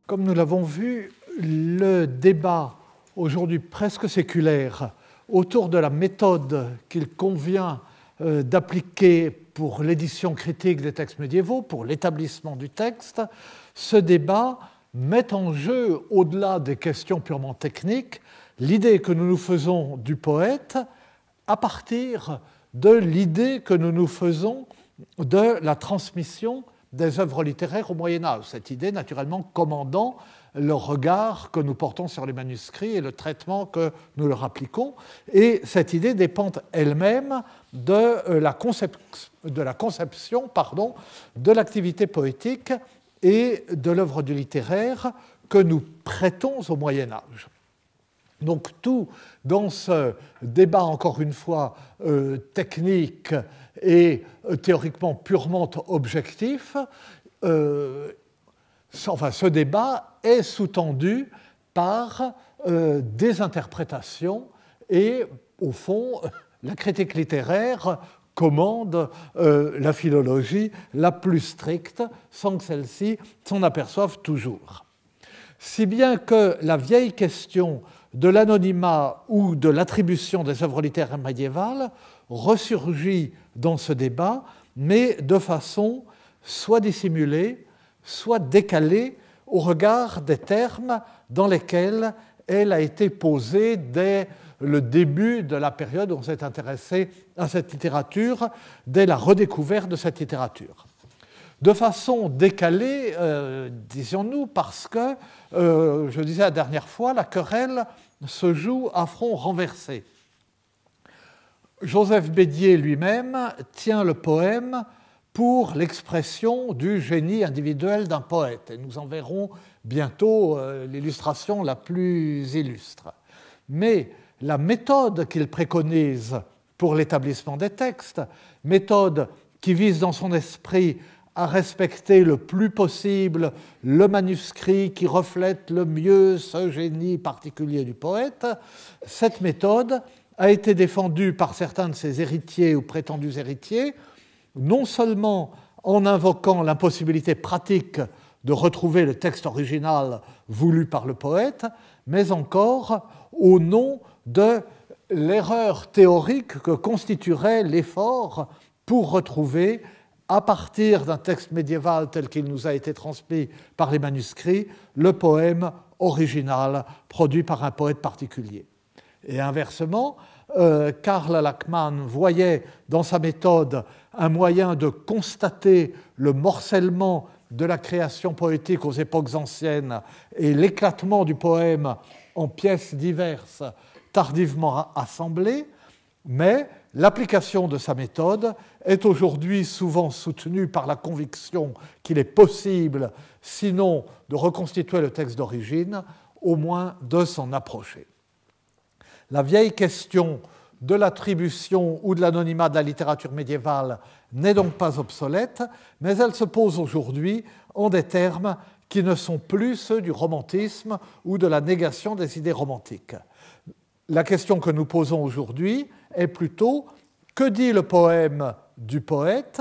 Comme nous l'avons vu, le débat aujourd'hui presque séculaire autour de la méthode qu'il convient d'appliquer pour l'édition critique des textes médiévaux, pour l'établissement du texte, ce débat met en jeu, au-delà des questions purement techniques, l'idée que nous nous faisons du poète à partir de l'idée que nous nous faisons de la transmission des œuvres littéraires au Moyen-Âge. Cette idée, naturellement, commandant le regard que nous portons sur les manuscrits et le traitement que nous leur appliquons. Et cette idée dépend elle-même de la conception de l'activité poétique et de l'œuvre du littéraire que nous prêtons au Moyen-Âge. Donc tout dans ce débat, encore une fois, technique et théoriquement purement objectif, ce débat est sous-tendu par des interprétations et, au fond, la critique littéraire commande la philologie la plus stricte sans que celle-ci s'en aperçoive toujours. Si bien que la vieille question de l'anonymat ou de l'attribution des œuvres littéraires médiévales ressurgit dans ce débat, mais de façon soit dissimulée, soit décalée au regard des termes dans lesquels elle a été posée dès le début de la période où on s'est intéressé à cette littérature, dès la redécouverte de cette littérature. De façon décalée, disions-nous, parce que, je disais la dernière fois, la querelle se joue à front renversé. Joseph Bédier lui-même tient le poème pour l'expression du génie individuel d'un poète. Et nous en verrons bientôt l'illustration la plus illustre. Mais la méthode qu'il préconise pour l'établissement des textes, méthode qui vise dans son esprit à respecter le plus possible le manuscrit qui reflète le mieux ce génie particulier du poète, cette méthode a été défendue par certains de ses héritiers ou prétendus héritiers, non seulement en invoquant l'impossibilité pratique de retrouver le texte original voulu par le poète, mais encore au nom de l'erreur théorique que constituerait l'effort pour retrouver, à partir d'un texte médiéval tel qu'il nous a été transmis par les manuscrits, le poème original produit par un poète particulier. Et inversement, Karl Lachmann voyait dans sa méthode un moyen de constater le morcellement de la création poétique aux époques anciennes et l'éclatement du poème en pièces diverses tardivement assemblées, mais l'application de sa méthode est aujourd'hui souvent soutenue par la conviction qu'il est possible, sinon de reconstituer le texte d'origine, au moins de s'en approcher. La vieille question de l'attribution ou de l'anonymat de la littérature médiévale n'est donc pas obsolète, mais elle se pose aujourd'hui en des termes qui ne sont plus ceux du romantisme ou de la négation des idées romantiques. La question que nous posons aujourd'hui est plutôt: que dit le poème du poète?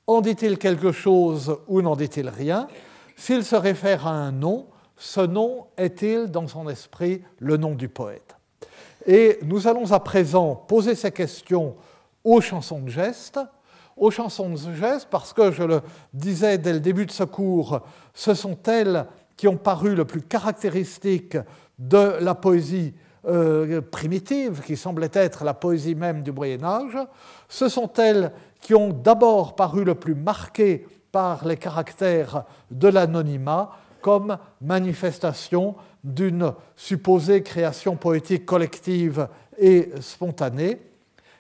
En dit-il quelque chose ou n'en dit-il rien? S'il se réfère à un nom, ce nom est-il dans son esprit le nom du poète? Et nous allons à présent poser ces questions aux chansons de geste. Aux chansons de geste, parce que, je le disais dès le début de ce cours, ce sont elles qui ont paru le plus caractéristiques de la poésie primitive, qui semblait être la poésie même du Moyen-Âge. Ce sont elles qui ont d'abord paru le plus marquées par les caractères de l'anonymat comme manifestation d'une supposée création poétique collective et spontanée.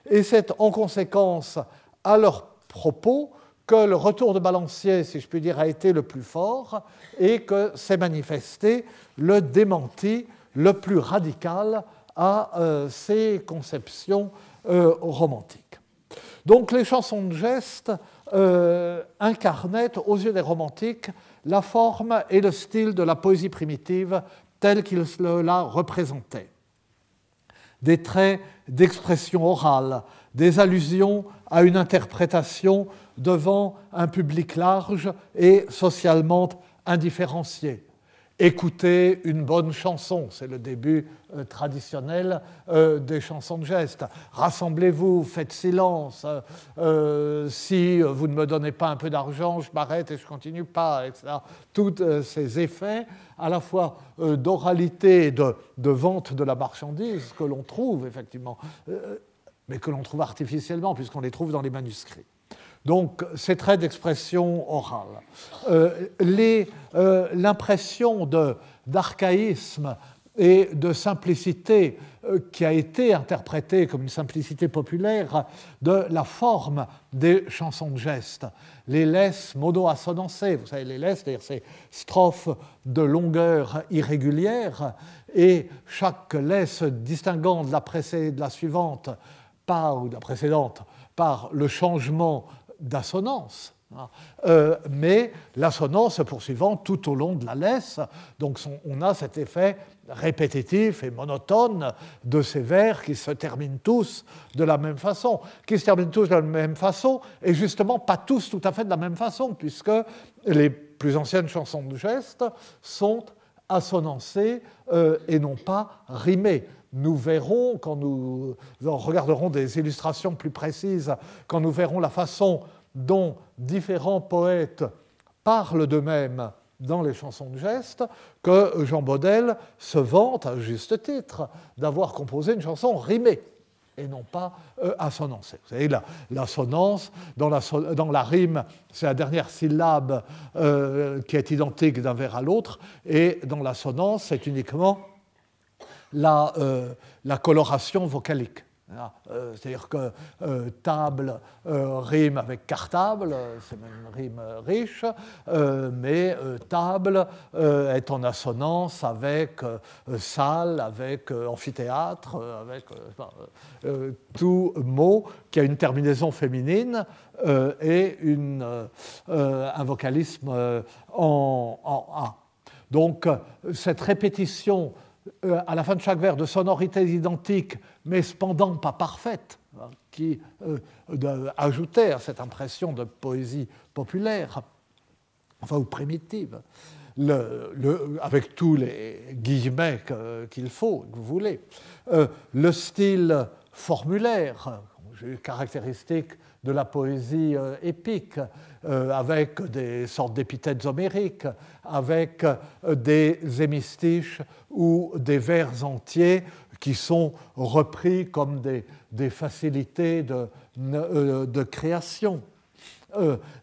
Et c'est en conséquence à leur propos que le retour de Balancier, si je puis dire, a été le plus fort et que s'est manifesté le démenti le plus radical à ces conceptions romantiques. Donc les chansons de geste incarnaient aux yeux des romantiques la forme et le style de la poésie primitive telle qu'ils la représentaient. Des traits d'expression orale, des allusions à une interprétation devant un public large et socialement indifférencié, écoutez une bonne chanson, c'est le début traditionnel des chansons de geste. Rassemblez-vous, faites silence, si vous ne me donnez pas un peu d'argent, je m'arrête et je ne continue pas, etc. Tous ces effets, à la fois d'oralité et de vente de la marchandise, que l'on trouve effectivement, mais que l'on trouve artificiellement, puisqu'on les trouve dans les manuscrits. Donc, ces traits d'expression orale. L'impression d'archaïsme et de simplicité qui a été interprétée comme une simplicité populaire de la forme des chansons de geste. Les laisses mono-assonancées, vous savez, les laisses, c'est-à-dire ces strophes de longueur irrégulière, et chaque laisse distinguant de la suivante ou de la précédente par le changement d'assonance, mais l'assonance se poursuivant tout au long de la laisse. Donc on a cet effet répétitif et monotone de ces vers qui se terminent tous de la même façon, qui se terminent tous de la même façon, et justement pas tous tout à fait de la même façon, puisque les plus anciennes chansons de geste sont assonancées et non pas rimées. Nous verrons, quand nous regarderons des illustrations plus précises, quand nous verrons la façon dont différents poètes parlent d'eux-mêmes dans les chansons de geste, que Jean Bodel se vante, à juste titre, d'avoir composé une chanson rimée et non pas assonancée. Vous savez, l'assonance, dans la rime, c'est la dernière syllabe qui est identique d'un vers à l'autre, et dans l'assonance, c'est uniquement la coloration vocalique. C'est-à-dire que table rime avec cartable, c'est même une rime riche, mais table est en assonance avec salle, avec amphithéâtre, avec tout mot qui a une terminaison féminine et un vocalisme en A. Donc cette répétition à la fin de chaque vers de sonorités identiques, mais cependant pas parfaites, qui ajoutait à cette impression de poésie populaire, enfin ou primitive, avec tous les guillemets qu'il faut, que vous voulez, le style formulaire, caractéristique de la poésie épique, avec des sortes d'épithètes homériques, avec des hémistiches ou des vers entiers qui sont repris comme des facilités de création,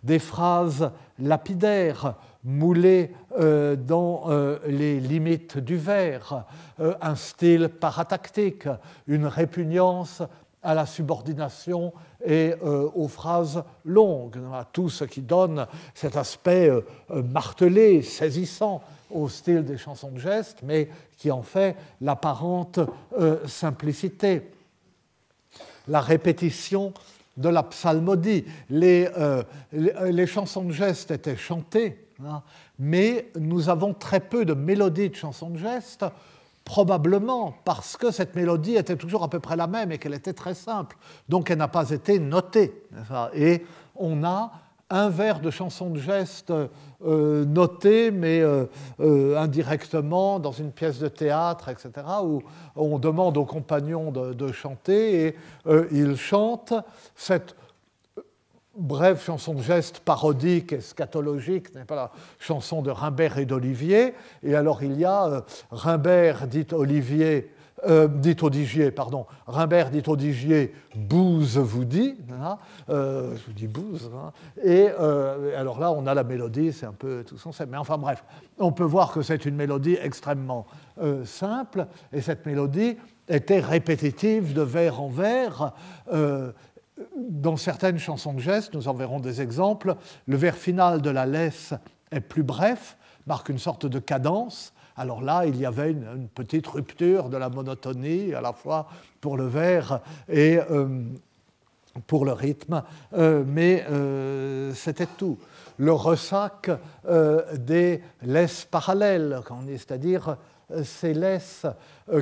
des phrases lapidaires moulées dans les limites du vers, un style paratactique, une répugnance à la subordination et aux phrases longues, à tout ce qui donne cet aspect martelé, saisissant au style des chansons de geste, mais qui en fait l'apparente simplicité. La répétition de la psalmodie. Les chansons de geste étaient chantées, mais nous avons très peu de mélodies de chansons de geste, probablement parce que cette mélodie était toujours à peu près la même et qu'elle était très simple. Donc elle n'a pas été notée. Et on a un vers de chanson de geste noté, mais indirectement dans une pièce de théâtre, etc., où on demande aux compagnons de chanter et ils chantent cette brève chanson de geste parodique et scatologique, n'est pas la chanson de Rimbert et d'Olivier. Et alors il y a Rimbert dit Odigier, Rimbert dit Odigier, Bouze vous dit, je vous dis Bouze, et alors là on a la mélodie, c'est un peu tout son, mais enfin bref, on peut voir que c'est une mélodie extrêmement simple, et cette mélodie était répétitive de vers en vers. Dans certaines chansons de geste, nous en verrons des exemples, le vers final de la laisse est plus bref, marque une sorte de cadence. Alors là, il y avait une petite rupture de la monotonie, à la fois pour le vers et pour le rythme, mais c'était tout. Le ressac des laisses parallèles, c'est-à-dire ces laisses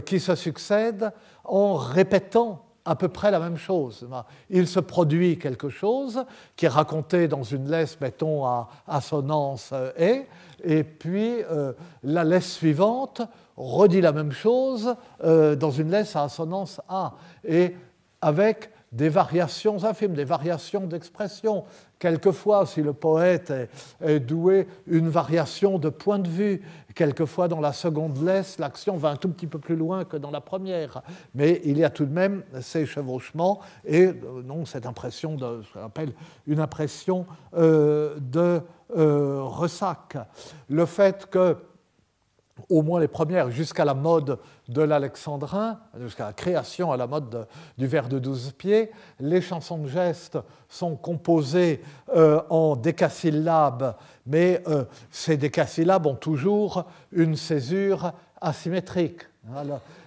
qui se succèdent en répétant à peu près la même chose. Il se produit quelque chose qui est raconté dans une laisse, mettons, à assonance et puis la laisse suivante redit la même chose dans une laisse à assonance A, et avec des variations infimes, des variations d'expression. Quelquefois, si le poète est doué, une variation de point de vue. Quelquefois, dans la seconde laisse, l'action va un tout petit peu plus loin que dans la première. Mais il y a tout de même ces chevauchements et donc cette impression de ce qu'on appelle une impression de ressac. Le fait que au moins les premières, jusqu'à la mode de l'alexandrin, jusqu'à la création à la mode du vers de 12 pieds, les chansons de geste sont composées en décasyllabes, mais ces décasyllabes ont toujours une césure asymétrique.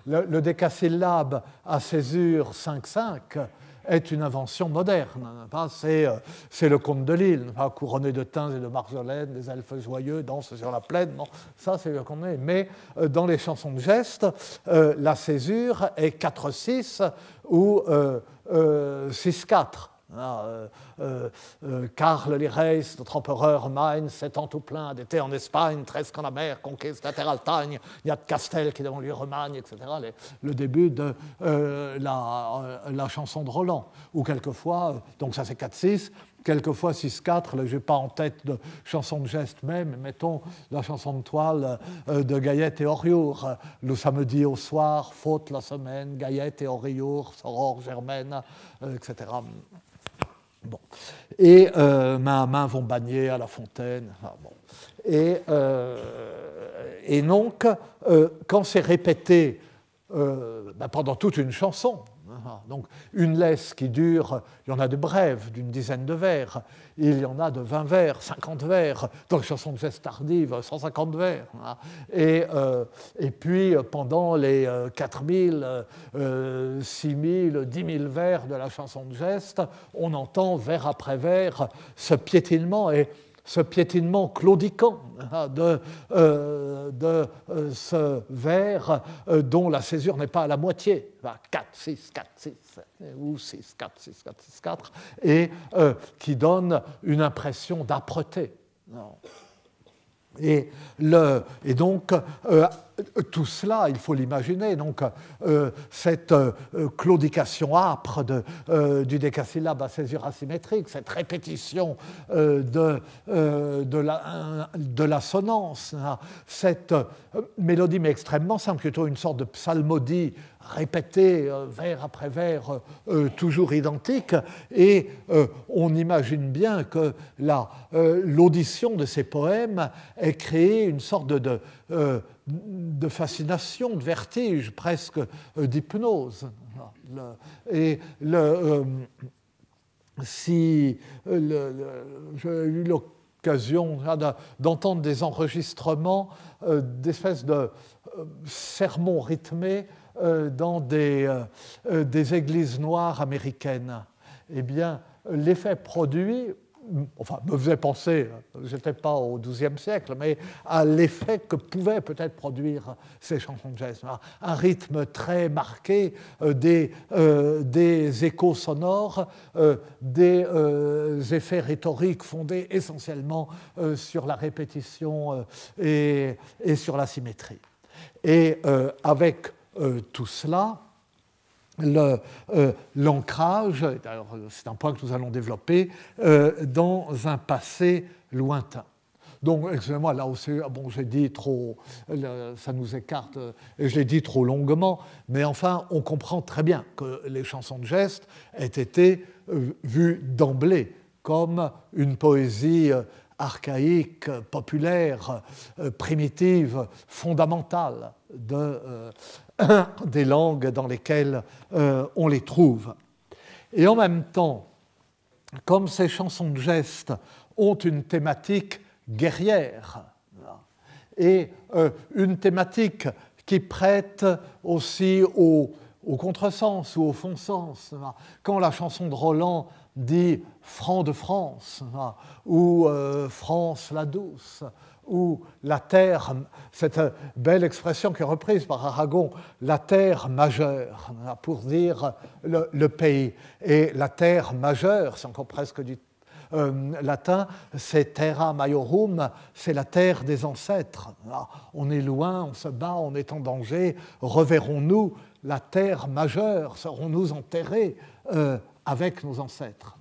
Le décasyllabe à césure 5-5 est une invention moderne. C'est le conte de Lille, couronné de thym et de marjolaine, des elfes joyeux dansent sur la plaine. Bon, ça, c'est le conte de Lille. Mais dans les chansons de geste, la césure est 4-6 ou 6-4. Karl Lireis, notre empereur Mainz, 7 ans tout plein d'été en Espagne, 13 quand la mer conquise la terre Altagne, il y a de Castel qui devant lui remagne, etc. Le début de la chanson de Roland. Ou quelquefois, donc ça c'est 4-6, quelquefois 6-4, je n'ai pas en tête de chanson de geste même, mettons la chanson de toile de Gaillette et Oriour, le samedi au soir, faute la semaine, Gaillette et Oriour, Soror Germaine, etc. Bon. Et main à main vont bagner à la fontaine. Ah, bon. Et donc, quand c'est répété pendant toute une chanson, donc une laisse qui dure, il y en a de brèves, d'une dizaine de vers, il y en a de 20 vers, 50 vers, dans les chansons de geste tardive, 150 vers. Et puis, pendant les 4000, 6000, 10 000 vers de la chanson de geste, on entend vers après vers ce piétinement et ce piétinement claudiquant de ce vers dont la césure n'est pas à la moitié, 4, 6, 4, 6, ou 6, 4, 6, 4, 6, 4, et qui donne une impression d'âpreté. Et donc, tout cela, il faut l'imaginer, donc cette claudication âpre du décasyllabe à césure asymétrique, cette répétition de l'assonance, cette mélodie mais extrêmement simple, plutôt une sorte de psalmodie répétée vers après vers, toujours identique, et on imagine bien que l'audition de ces poèmes ait créé une sorte de fascination, de vertige, presque d'hypnose. Et si j'ai eu l'occasion d'entendre des enregistrements d'espèces de sermons rythmés dans des églises noires américaines, eh bien, l'effet produit, enfin, me faisait penser, je n'étais pas au XIIe siècle, mais à l'effet que pouvaient peut-être produire ces chansons de geste. Un rythme très marqué, des échos sonores, des effets rhétoriques fondés essentiellement sur la répétition et sur la symétrie. Et avec tout cela, l'ancrage, c'est un point que nous allons développer, dans un passé lointain. Donc, excusez-moi, là aussi, bon, j'ai dit trop, ça nous écarte, et je l'ai dit trop longuement, mais enfin, on comprend très bien que les chansons de geste aient été vues d'emblée comme une poésie archaïque, populaire, primitive, fondamentale des langues dans lesquelles on les trouve. Et en même temps, comme ces chansons de geste ont une thématique guerrière et une thématique qui prête aussi au contresens ou au fond sens, quand la chanson de Roland dit « Franc de France » ou « France la douce » où la terre, cette belle expression qui est reprise par Aragon, la terre majeure, pour dire le pays. Et la terre majeure, c'est encore presque du latin, c'est terra maiorum, c'est la terre des ancêtres. Là, on est loin, on se bat, on est en danger. Reverrons-nous la terre majeure? Serons-nous enterrés avec nos ancêtres?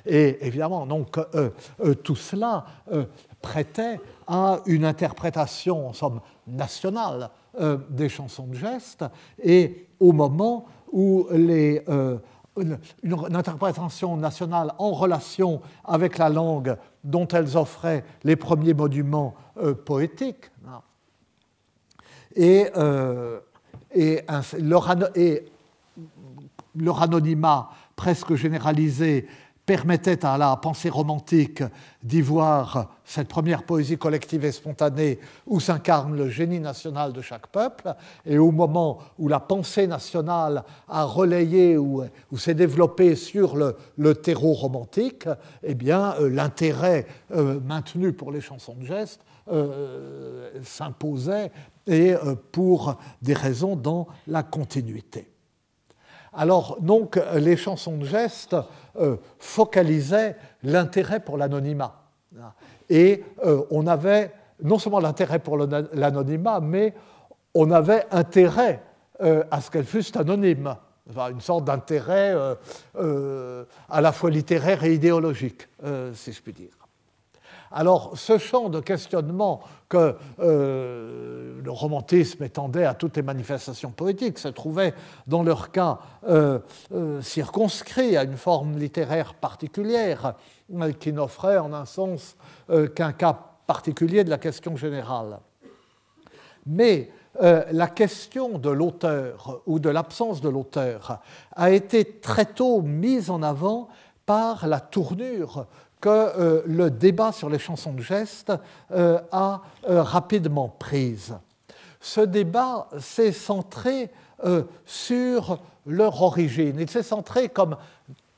Et évidemment, donc, tout cela prêtait à une interprétation, en somme, nationale des chansons de geste, et au moment où une interprétation nationale en relation avec la langue dont elles offraient les premiers monuments poétiques. Et leur anonymat presque généralisé permettait à la pensée romantique d'y voir cette première poésie collective et spontanée où s'incarne le génie national de chaque peuple, et au moment où la pensée nationale a relayé ou s'est développée sur le terreau romantique, eh bien, l'intérêt maintenu pour les chansons de geste s'imposait, et pour des raisons dans la continuité. Alors, donc, les chansons de geste focalisaient l'intérêt pour l'anonymat. Et on avait non seulement l'intérêt pour l'anonymat, mais on avait intérêt à ce qu'elles fussent anonymes. Enfin, une sorte d'intérêt à la fois littéraire et idéologique, si je puis dire. Alors, ce champ de questionnement que le romantisme étendait à toutes les manifestations poétiques se trouvait, dans leur cas, circonscrit à une forme littéraire particulière qui n'offrait en un sens qu'un cas particulier de la question générale. Mais la question de l'auteur ou de l'absence de l'auteur a été très tôt mise en avant par la tournure que le débat sur les chansons de geste a rapidement prise. Ce débat s'est centré sur leur origine. Il s'est centré comme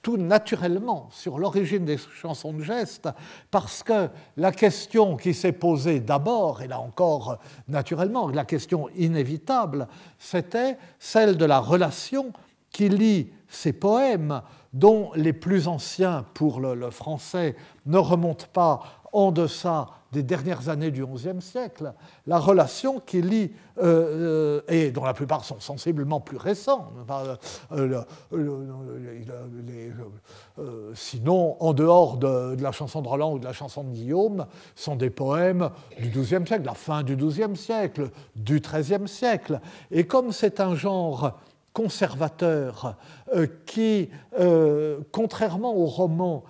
tout naturellement sur l'origine des chansons de geste, parce que la question qui s'est posée d'abord, et là encore naturellement, la question inévitable, c'était celle de la relation qui lie ces poèmes, dont les plus anciens pour le français ne remontent pas en deçà des dernières années du XIe siècle, la relation qui lie, et dont la plupart sont sensiblement plus récents, sinon en dehors de la chanson de Roland ou de la chanson de Guillaume, sont des poèmes du XIIe siècle, la fin du XIIe siècle, du XIIIe siècle. Et comme c'est un genre conservateur qui, contrairement au roman,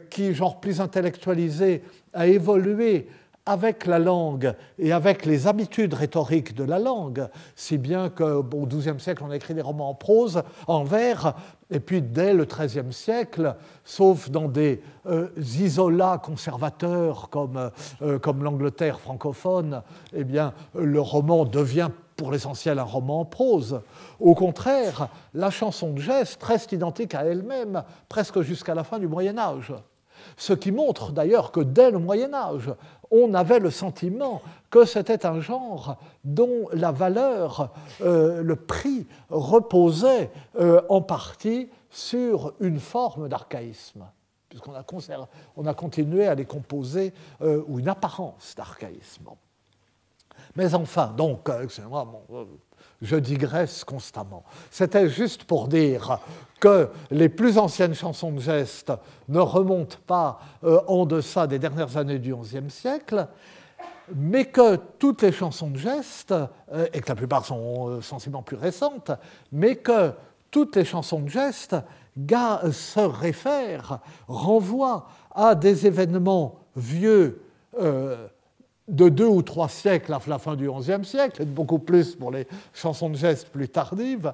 qui, genre plus intellectualisé, a évolué avec la langue et avec les habitudes rhétoriques de la langue, si bien qu'au XIIe siècle, on a écrit des romans en prose, en vers, et puis dès le XIIIe siècle, sauf dans des isolats conservateurs comme l'Angleterre francophone, eh bien, le roman devient pour l'essentiel un roman en prose. Au contraire, la chanson de geste reste identique à elle-même presque jusqu'à la fin du Moyen-Âge. Ce qui montre d'ailleurs que dès le Moyen-Âge, on avait le sentiment que c'était un genre dont la valeur, le prix, reposait en partie sur une forme d'archaïsme, puisqu'on a continué à les composer, ou une apparence d'archaïsme. Mais enfin, donc, je digresse constamment. C'était juste pour dire que les plus anciennes chansons de geste ne remontent pas en deçà des dernières années du XIe siècle, mais que toutes les chansons de geste, et que la plupart sont sensiblement plus récentes, mais que toutes les chansons de geste se réfèrent, renvoient à des événements vieux de 2 ou 3 siècles à la fin du XIe siècle, et beaucoup plus pour les chansons de geste plus tardives,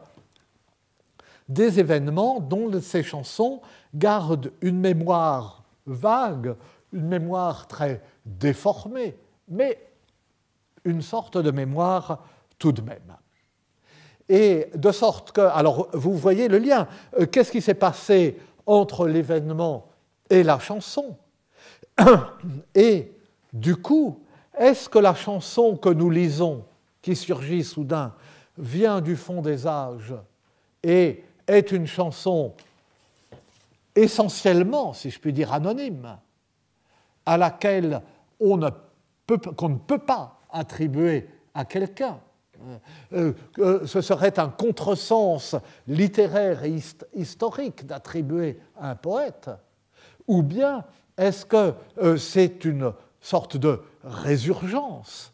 des événements dont ces chansons gardent une mémoire vague, une mémoire très déformée, mais une sorte de mémoire tout de même. Et de sorte que, alors vous voyez le lien, qu'est-ce qui s'est passé entre l'événement et la chanson? Et du coup, est-ce que la chanson que nous lisons, qui surgit soudain, vient du fond des âges et est une chanson essentiellement, si je puis dire, anonyme, à laquelle qu'on ne peut pas attribuer à quelqu'un? Ce serait un contresens littéraire et historique d'attribuer à un poète? Ou bien est-ce que c'est une sorte de résurgence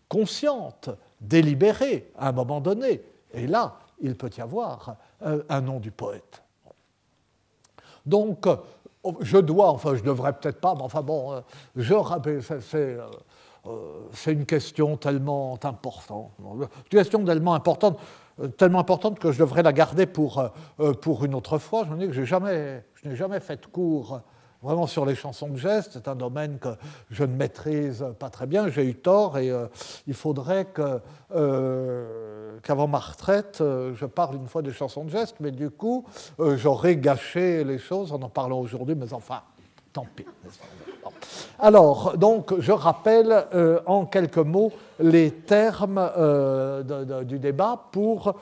consciente, délibérée à un moment donné? Et là, il peut y avoir un nom du poète. Donc, je devrais peut-être pas, mais enfin bon, c'est une question tellement importante. Une question tellement importante que je devrais la garder pour une autre fois. Je me dis que je n'ai jamais fait de cours vraiment sur les chansons de geste. C'est un domaine que je ne maîtrise pas très bien. J'ai eu tort et il faudrait qu'avant ma retraite, je parle une fois des chansons de geste, mais du coup, j'aurais gâché les choses en parlant aujourd'hui, mais enfin, tant pis. Alors, donc, je rappelle en quelques mots les termes du débat pour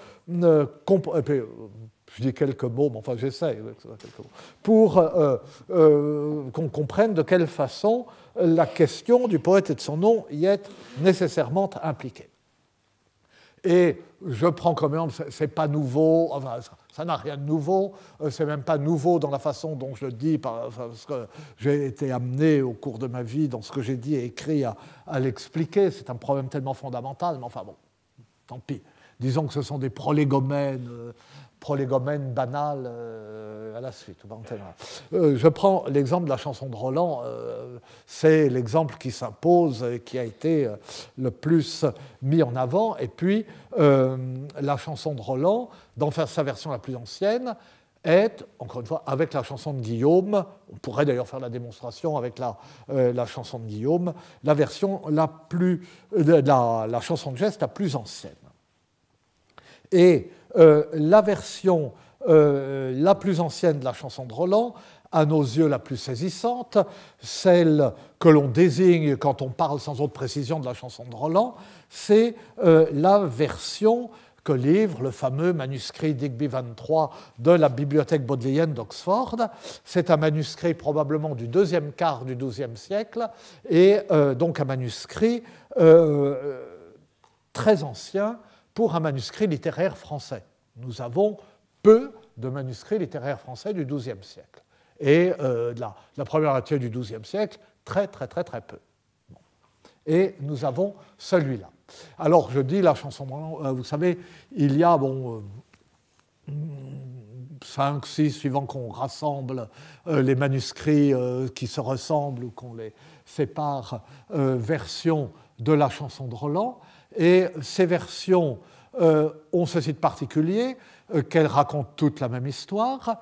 je dis quelques mots, mais enfin j'essaie, pour qu'on comprenne de quelle façon la question du poète et de son nom y est nécessairement impliquée. Et je prends comme exemple, c'est pas nouveau, enfin, ça n'a rien de nouveau, c'est même pas nouveau dans la façon dont je le dis, parce que j'ai été amené au cours de ma vie, dans ce que j'ai dit et écrit, à l'expliquer. C'est un problème tellement fondamental, mais enfin bon, tant pis. Disons que ce sont des prolégomènes banales à la suite. Je prends l'exemple de la chanson de Roland, c'est l'exemple qui s'impose et qui a été le plus mis en avant. Et puis, la chanson de Roland, dans sa version la plus ancienne, est, encore une fois, avec la chanson de Guillaume, on pourrait d'ailleurs faire la démonstration avec la chanson de Guillaume, la version la chanson de geste la plus ancienne. Et la version la plus ancienne de la chanson de Roland, à nos yeux la plus saisissante, celle que l'on désigne quand on parle sans autre précision de la chanson de Roland, c'est la version que livre le fameux manuscrit Digby 23 de la bibliothèque bodléienne d'Oxford. C'est un manuscrit probablement du deuxième quart du XIIe siècle, et donc un manuscrit très ancien pour un manuscrit littéraire français. Nous avons peu de manuscrits littéraires français du XIIe siècle. Et la première moitié du XIIe siècle, très peu. Et nous avons celui-là. Alors, je dis la chanson, vous savez, il y a 5, 6, suivant qu'on rassemble les manuscrits qui se ressemblent ou qu'on les sépare, versions de la chanson de Roland. Et ces versions ont ceci de particulier, qu'elles racontent toutes la même histoire,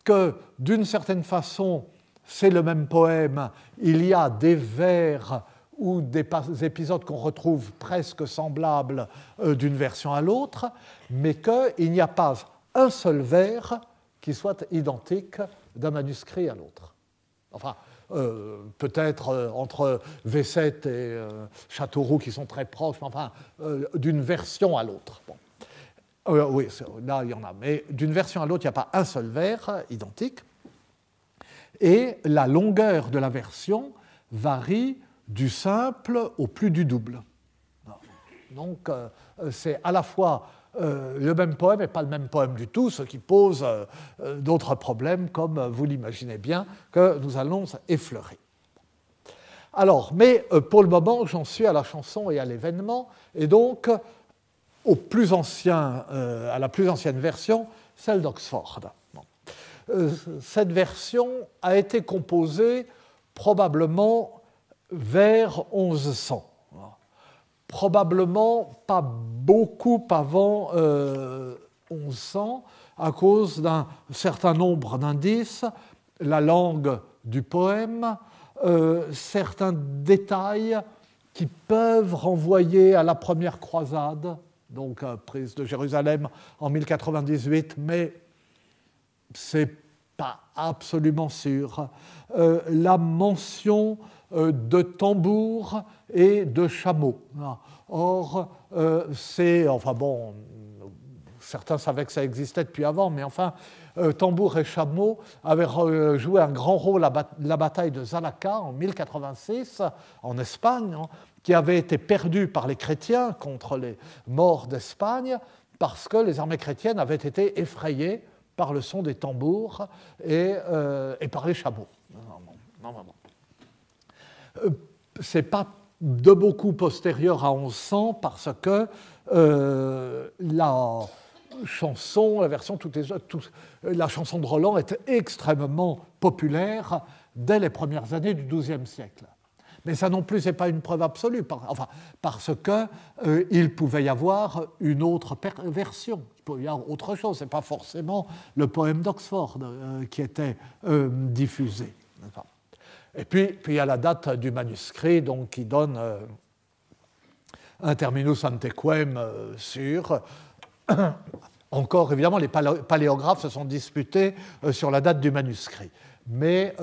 que d'une certaine façon, c'est le même poème, il y a des vers ou des épisodes qu'on retrouve presque semblables d'une version à l'autre, mais qu'il n'y a pas un seul vers qui soit identique d'un manuscrit à l'autre. Enfin, peut-être entre V7 et Châteauroux qui sont très proches, mais enfin, d'une version à l'autre. Bon. Oui, là il y en a, mais d'une version à l'autre, il n'y a pas un seul vers identique. Et la longueur de la version varie du simple au plus du double. Donc, c'est à la fois le même poème et pas le même poème du tout, ce qui pose d'autres problèmes, comme vous l'imaginez bien, que nous allons effleurer. Alors, mais pour le moment, j'en suis à la chanson et à l'événement, et donc à la plus ancienne version, celle d'Oxford. Cette version a été composée probablement vers 1100. Probablement pas beaucoup avant 1100, à cause d'un certain nombre d'indices, la langue du poème, certains détails qui peuvent renvoyer à la première croisade, donc prise de Jérusalem en 1098, mais c'est pas absolument sûr. La mention de tambours et de chameaux. Or, enfin bon, certains savaient que ça existait depuis avant, mais enfin, tambours et chameaux avaient joué un grand rôle à la bataille de Zalaca en 1086 en Espagne, qui avait été perdue par les chrétiens contre les Maures d'Espagne, parce que les armées chrétiennes avaient été effrayées par le son des tambours et par les chameaux. Ce n'est pas de beaucoup postérieur à 1100 parce que la chanson, la chanson de Roland était extrêmement populaire dès les premières années du XIIe siècle. Mais ça non plus n'est pas une preuve absolue, parce qu'il pouvait y avoir une autre version, il pouvait y avoir autre chose, ce n'est pas forcément le poème d'Oxford qui était diffusé. Et puis il y a la date du manuscrit donc, qui donne un terminus antequem sûr. Encore, évidemment, les paléographes se sont disputés sur la date du manuscrit. Mais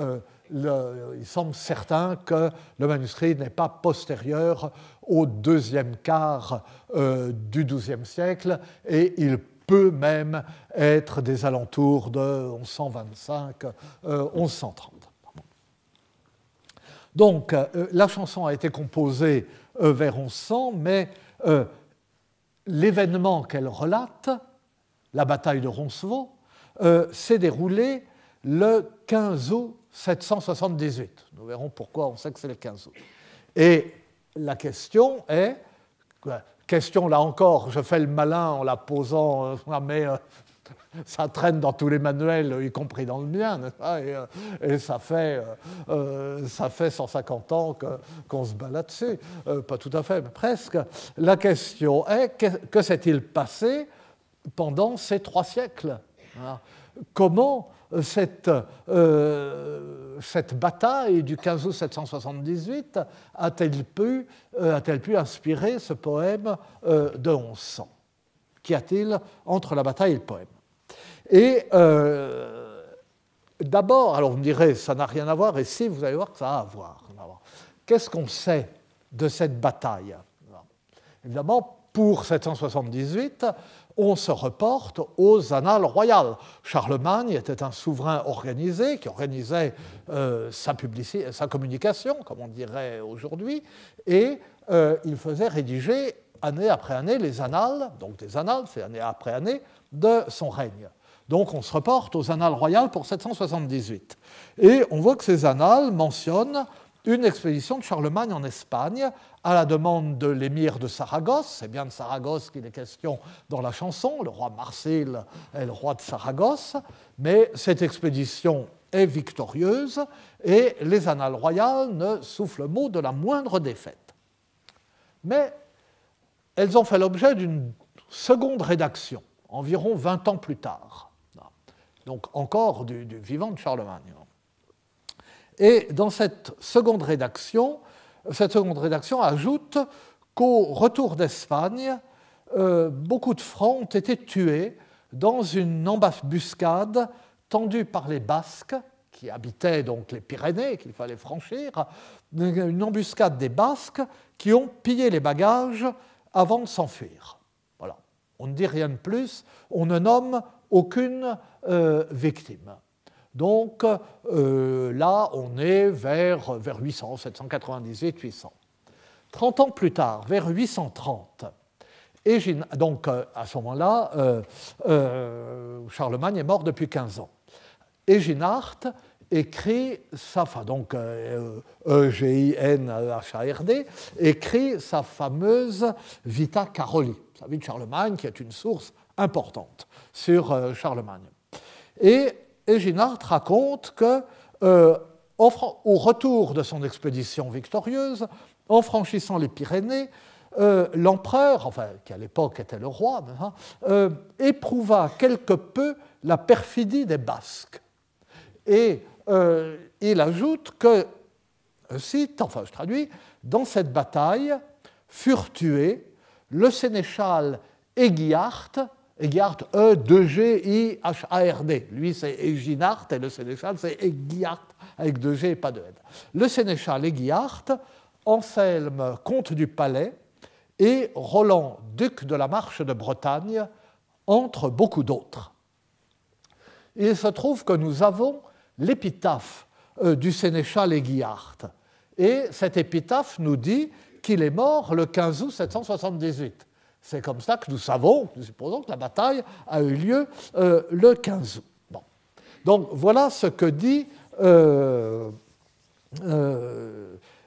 il semble certain que le manuscrit n'est pas postérieur au deuxième quart du XIIe siècle et il peut même être des alentours de 1125-1130. Donc, la chanson a été composée vers 1100, mais l'événement qu'elle relate, la bataille de Roncevaux, s'est déroulée le 15 août 778. Nous verrons pourquoi on sait que c'est le 15 août. Et la question est, là encore, je fais le malin en la posant, mais ça traîne dans tous les manuels, y compris dans le mien, et ça fait 150 ans qu'on se bat là-dessus. Pas tout à fait, mais presque. La question est, que s'est-il passé pendant ces 3 siècles? Comment cette bataille du 15 août 778 a-t-elle pu inspirer ce poème de 1100? Qu'y a-t-il entre la bataille et le poème? Et d'abord, alors vous me direz, ça n'a rien à voir, et si, vous allez voir que ça a à voir. Qu'est-ce qu'on sait de cette bataille? Évidemment, pour 778, on se reporte aux annales royales. Charlemagne était un souverain organisé, qui organisait sa communication, comme on dirait aujourd'hui, et il faisait rédiger année après année les annales, donc des annales, c'est année après année, de son règne. Donc on se reporte aux annales royales pour 778. Et on voit que ces annales mentionnent une expédition de Charlemagne en Espagne à la demande de l'émir de Saragosse. C'est bien de Saragosse qu'il est question dans la chanson. Le roi Marsil est le roi de Saragosse. Mais cette expédition est victorieuse et les annales royales ne soufflent mot de la moindre défaite. Mais elles ont fait l'objet d'une seconde rédaction, environ 20 ans plus tard. Donc encore du vivant de Charlemagne. Et dans cette seconde rédaction ajoute qu'au retour d'Espagne, beaucoup de Francs ont été tués dans une embuscade tendue par les Basques, qui habitaient donc les Pyrénées, qu'il fallait franchir, une embuscade des Basques qui ont pillé les bagages avant de s'enfuir. Voilà. On ne dit rien de plus, on ne nomme aucune victime. Donc là, on est vers 800, 798, 800. 30 ans plus tard, vers 830, donc à ce moment-là, Charlemagne est mort depuis 15 ans. Eginhard écrit donc E-G-I-N-H-A-R-D, écrit sa fameuse Vita Caroli, sa vie de Charlemagne, qui est une source importante sur Charlemagne. Et Eginhard raconte que, au retour de son expédition victorieuse, en franchissant les Pyrénées, l'empereur, enfin, qui à l'époque était le roi, éprouva quelque peu la perfidie des Basques. Et il ajoute que, cite, enfin je traduis, dans cette bataille furent tués le sénéchal Eguihard Egiart, E-2-G-I-H-A-R-D. Lui, c'est Eginhard, et le sénéchal, c'est Egiart, avec 2G et pas de N. Le sénéchal Egiart, Anselme, comte du Palais, et Roland, duc de la Marche de Bretagne, entre beaucoup d'autres. Il se trouve que nous avons l'épitaphe du sénéchal Egiart. Et cette épitaphe nous dit qu'il est mort le 15 août 778. C'est comme ça que nous savons, nous supposons que la bataille a eu lieu le 15 août. Bon. Donc voilà ce que dit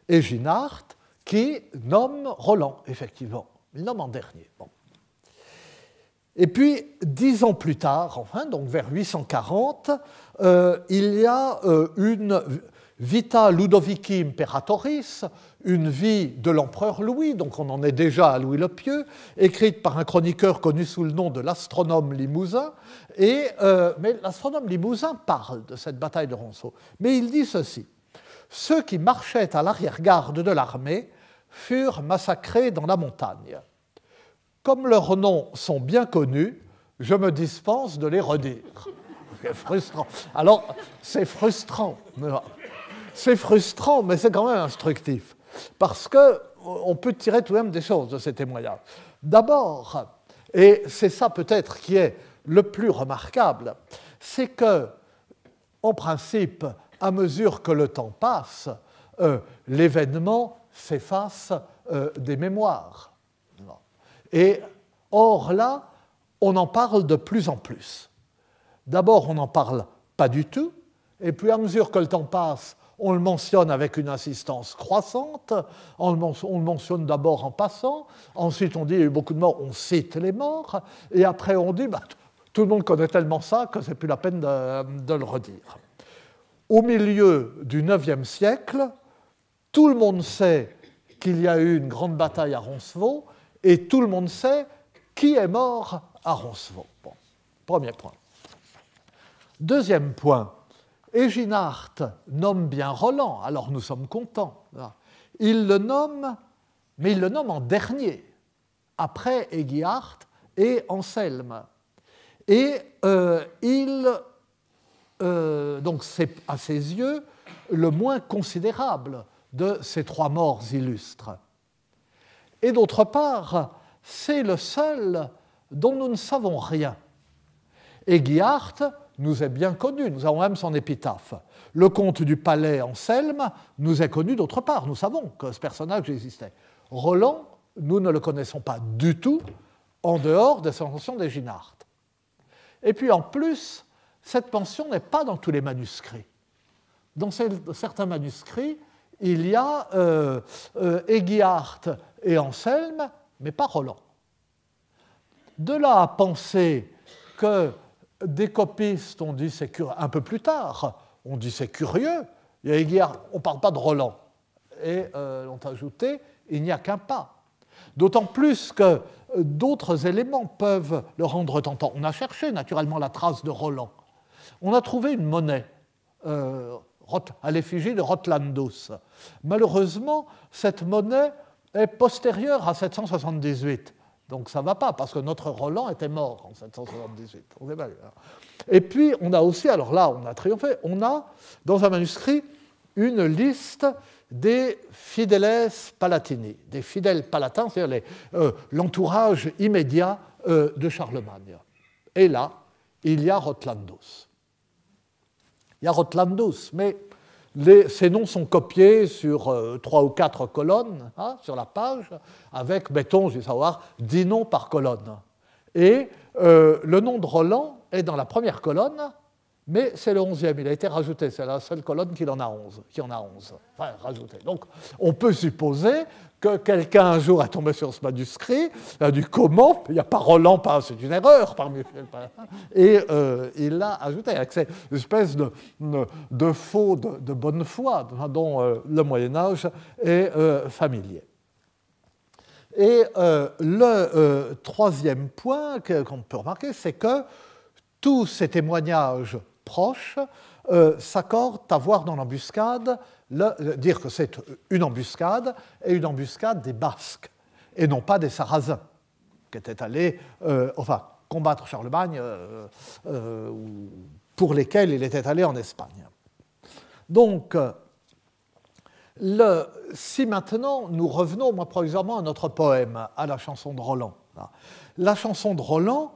Eginhard, qui nomme Roland, effectivement. Il nomme en dernier. Bon. Et puis, 10 ans plus tard, enfin, donc vers 840, il y a une Vita Ludovici Imperatoris, une vie de l'empereur Louis, donc on en est déjà à Louis le Pieux, écrite par un chroniqueur connu sous le nom de l'astronome Limousin. Mais l'astronome Limousin parle de cette bataille de Ronceau. Mais il dit ceci: ceux qui marchaient à l'arrière-garde de l'armée furent massacrés dans la montagne. Comme leurs noms sont bien connus, je me dispense de les redire. C'est frustrant. Alors, c'est frustrant. C'est frustrant, mais c'est quand même instructif. Parce qu'on peut tirer tout de même des choses de ces témoignages. D'abord, et c'est ça peut-être qui est le plus remarquable, c'est que, en principe, à mesure que le temps passe, l'événement s'efface des mémoires. Et or là, on en parle de plus en plus. D'abord, on n'en parle pas du tout, et puis à mesure que le temps passe, on le mentionne avec une insistance croissante, on le mentionne d'abord en passant, ensuite on dit il y a eu beaucoup de morts, on cite les morts, et après on dit tout le monde connaît tellement ça que ce n'est plus la peine de le redire. Au milieu du IXe siècle, tout le monde sait qu'il y a eu une grande bataille à Roncevaux, et tout le monde sait qui est mort à Roncevaux. Bon, premier point. Deuxième point, Eginhard nomme bien Roland, alors nous sommes contents. Il le nomme, mais il le nomme en dernier, après Egihard et Anselme. Et donc c'est à ses yeux le moins considérable de ces trois morts illustres. Et d'autre part, c'est le seul dont nous ne savons rien. Egihard nous est bien connu, nous avons même son épitaphe. Le comte du Palais, Anselme, nous est connu d'autre part, nous savons que ce personnage existait. Roland, nous ne le connaissons pas du tout, en dehors des mentions d'Eginhard. Et puis en plus, cette mention n'est pas dans tous les manuscrits. Dans certains manuscrits, il y a Egihard et Anselme, mais pas Roland. De là à penser que des copistes ont dit c'est curieux, un peu plus tard, on dit c'est curieux, il y a Egihard, on ne parle pas de Roland. Et l'ont ajouté, il n'y a qu'un pas. D'autant plus que d'autres éléments peuvent le rendre tentant. On a cherché naturellement la trace de Roland. On a trouvé une monnaie à l'effigie de Rotlandus. Malheureusement, cette monnaie est postérieure à 778. Donc ça ne va pas, parce que notre Roland était mort en 778. On sait pas. Et puis, on a aussi, alors là, on a triomphé, on a, dans un manuscrit, une liste des fideles palatini, des fidèles palatins, c'est-à-dire l'entourage immédiat de Charlemagne. Et là, il y a Rotlandus. Il y a Rotlandus, mais ces noms sont copiés sur 3 ou 4 colonnes, sur la page, avec, mettons, je vais savoir, 10 noms par colonne. Et le nom de Roland est dans la première colonne, mais c'est le 11e, il a été rajouté, c'est la seule colonne qui en a 11. Enfin, rajouté. Donc, on peut supposer que quelqu'un un jour est tombé sur ce manuscrit, a dit comment, il n'y a pas Roland, c'est une erreur parmi et il l'a ajouté avec cette espèce de faux, de bonne foi dont le Moyen-Âge est familier. Et le troisième point qu'on peut remarquer, c'est que tous ces témoignages proches s'accordent à voir dans l'embuscade, dire que c'est une embuscade, et une embuscade des Basques, et non pas des Sarrasins, qui étaient allés, combattre Charlemagne, pour lesquels il était allé en Espagne. Donc, si maintenant nous revenons provisoirement à notre poème, à la chanson de Roland. La chanson de Roland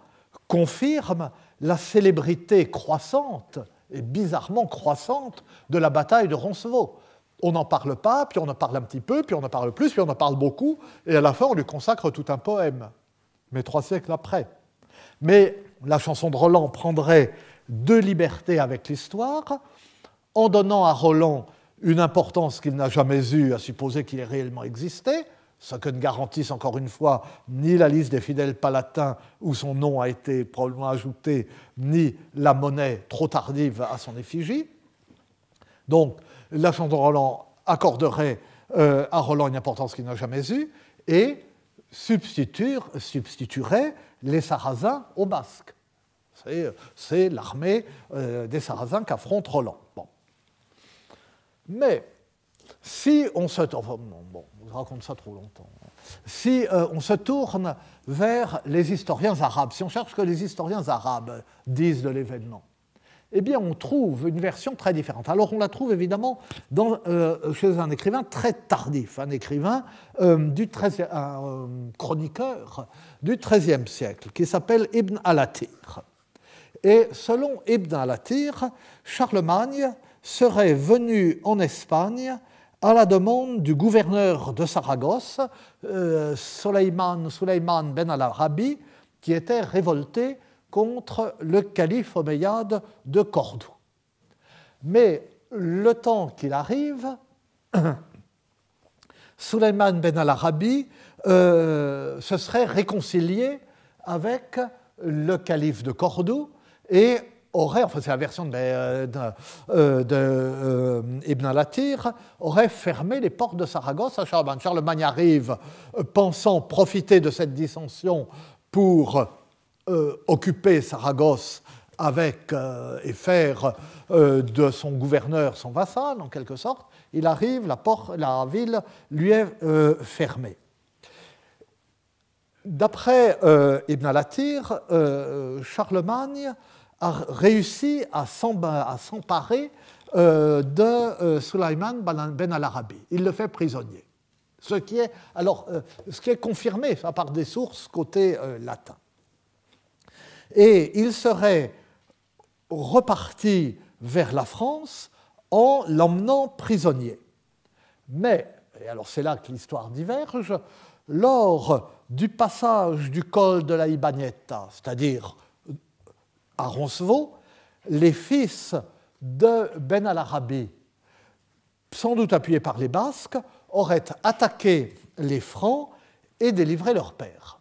confirme la célébrité croissante et bizarrement croissante de la bataille de Roncevaux. On n'en parle pas, puis on en parle un petit peu, puis on en parle plus, puis on en parle beaucoup, et à la fin on lui consacre tout un poème, mais 3 siècles après. Mais la chanson de Roland prendrait de liberté avec l'histoire, en donnant à Roland une importance qu'il n'a jamais eue, à supposer qu'il ait réellement existé, ce que ne garantissent encore une fois ni la liste des fidèles palatins où son nom a été probablement ajouté, ni la monnaie trop tardive à son effigie. Donc la chanson de Roland accorderait à Roland une importance qu'il n'a jamais eue et substituerait les Sarrasins aux Basques. C'est l'armée des Sarrasins qu'affronte Roland. Bon. Mais si on se tourne, je raconte ça trop longtemps. Si on se tourne vers les historiens arabes, si on cherche ce que les historiens arabes disent de l'événement, eh bien on trouve une version très différente. Alors on la trouve évidemment chez un écrivain très tardif, un écrivain un chroniqueur du XIIIe siècle, qui s'appelle Ibn al-Athir. Et selon Ibn al-Athir, Charlemagne serait venu en Espagne à la demande du gouverneur de Saragosse, Sulayman ben al-Arabi, qui était révolté contre le calife omeyyade de Cordoue. Mais le temps qu'il arrive, Sulayman ben al-Arabi se serait réconcilié avec le calife de Cordoue et aurait, enfin c'est la version d'Ibn al-Athir, aurait fermé les portes de Saragosse à Charlemagne. Charlemagne arrive pensant profiter de cette dissension pour occuper Saragosse et faire de son gouverneur son vassal, en quelque sorte. Il arrive, la ville lui est fermée. D'après Ibn al-Athir, Charlemagne a réussi à s'emparer de Sulayman ben al-Arabi. Il le fait prisonnier. Ce qui est confirmé par des sources côté latin. Et il serait reparti vers la France en l'emmenant prisonnier. Mais, et alors c'est là que l'histoire diverge, lors du passage du col de la Ibagnetta, c'est-à-dire à Roncevaux, les fils de Ben al-Arabi, sans doute appuyés par les Basques, auraient attaqué les Francs et délivré leur père.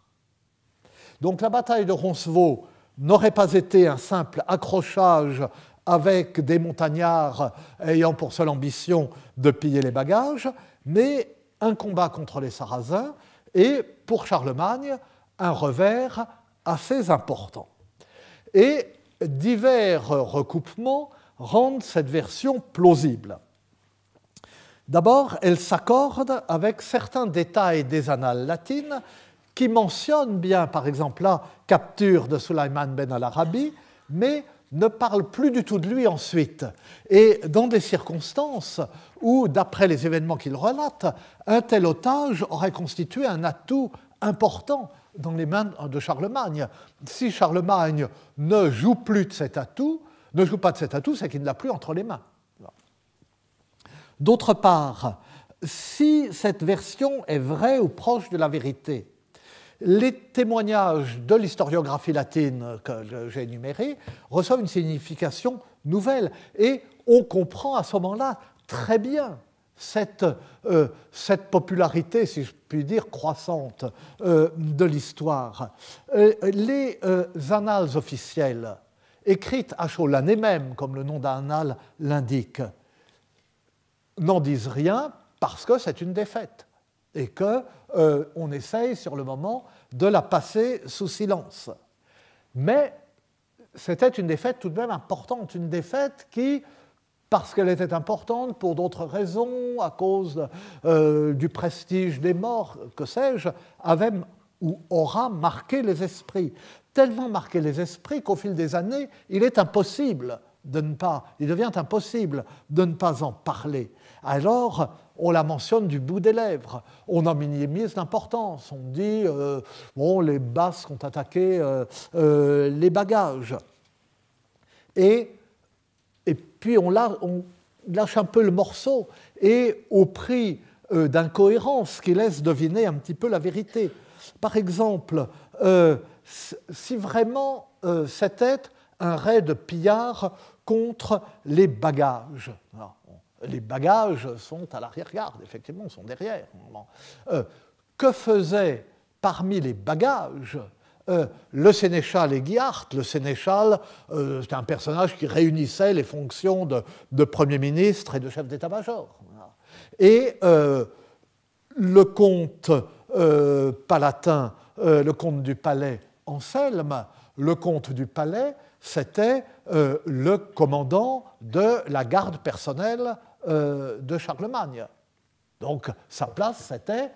Donc la bataille de Roncevaux n'aurait pas été un simple accrochage avec des montagnards ayant pour seule ambition de piller les bagages, mais un combat contre les Sarrasins et, pour Charlemagne, un revers assez important. Et divers recoupements rendent cette version plausible. D'abord, elle s'accorde avec certains détails des annales latines qui mentionnent bien, par exemple, la capture de Sulayman ben al-Arabi, mais ne parlent plus du tout de lui ensuite. Et dans des circonstances où, d'après les événements qu'il relate, un tel otage aurait constitué un atout important dans les mains de Charlemagne. Si Charlemagne ne joue pas de cet atout, c'est qu'il ne l'a plus entre les mains. D'autre part, si cette version est vraie ou proche de la vérité, les témoignages de l'historiographie latine que j'ai énumérés reçoivent une signification nouvelle et on comprend à ce moment-là très bien cette popularité, si je puis dire, croissante de l'histoire. Les annales officielles, écrites à chaud l'année même, comme le nom d'un annale l'indique, n'en disent rien parce que c'est une défaite et qu'on essaye sur le moment de la passer sous silence. Mais c'était une défaite tout de même importante, une défaite qui, parce qu'elle était importante pour d'autres raisons, à cause du prestige des morts, que sais-je, avait ou aura marqué les esprits. tellement marqué les esprits qu'au fil des années, il devient impossible de ne pas en parler. Alors, on la mentionne du bout des lèvres, on en minimise l'importance, on dit bon, les Basques ont attaqué les bagages. Et puis on lâche un peu le morceau, et au prix d'incohérences qui laissent deviner un petit peu la vérité. Par exemple, si vraiment c'était un raid de pillards contre les bagages. Alors, les bagages sont à l'arrière-garde, effectivement, sont derrière. Que faisait parmi les bagages le sénéchal Aiguillard? Le sénéchal, c'était un personnage qui réunissait les fonctions de Premier ministre et de chef d'état-major. Et le comte palatin, le comte du Palais, Anselme, le comte du Palais, c'était le commandant de la garde personnelle de Charlemagne. Donc sa place, c'était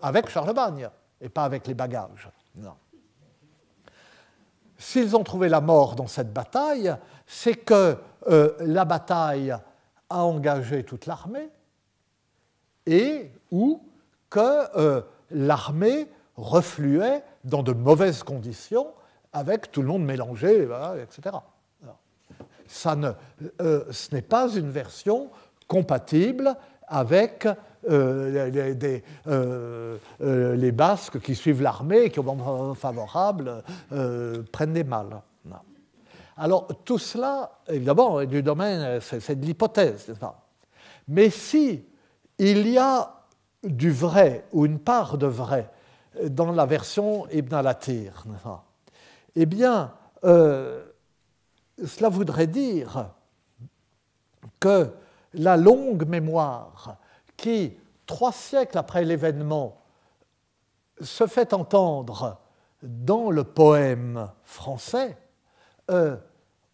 avec Charlemagne, et pas avec les bagages. Non. S'ils ont trouvé la mort dans cette bataille, c'est que la bataille a engagé toute l'armée, ou que l'armée refluait dans de mauvaises conditions, avec tout le monde mélangé, etc. Ce n'est pas une version compatible avec les Basques qui suivent l'armée et qui, au moment favorable, prennent des mal. Non. Alors, tout cela, évidemment, est du domaine, c'est de l'hypothèse, n'est-ce pas? Mais si il y a du vrai, ou une part de vrai, dans la version Ibn al-Athir, n'est-ce pas? Eh bien, cela voudrait dire que la longue mémoire qui, 3 siècles après l'événement, se fait entendre dans le poème français,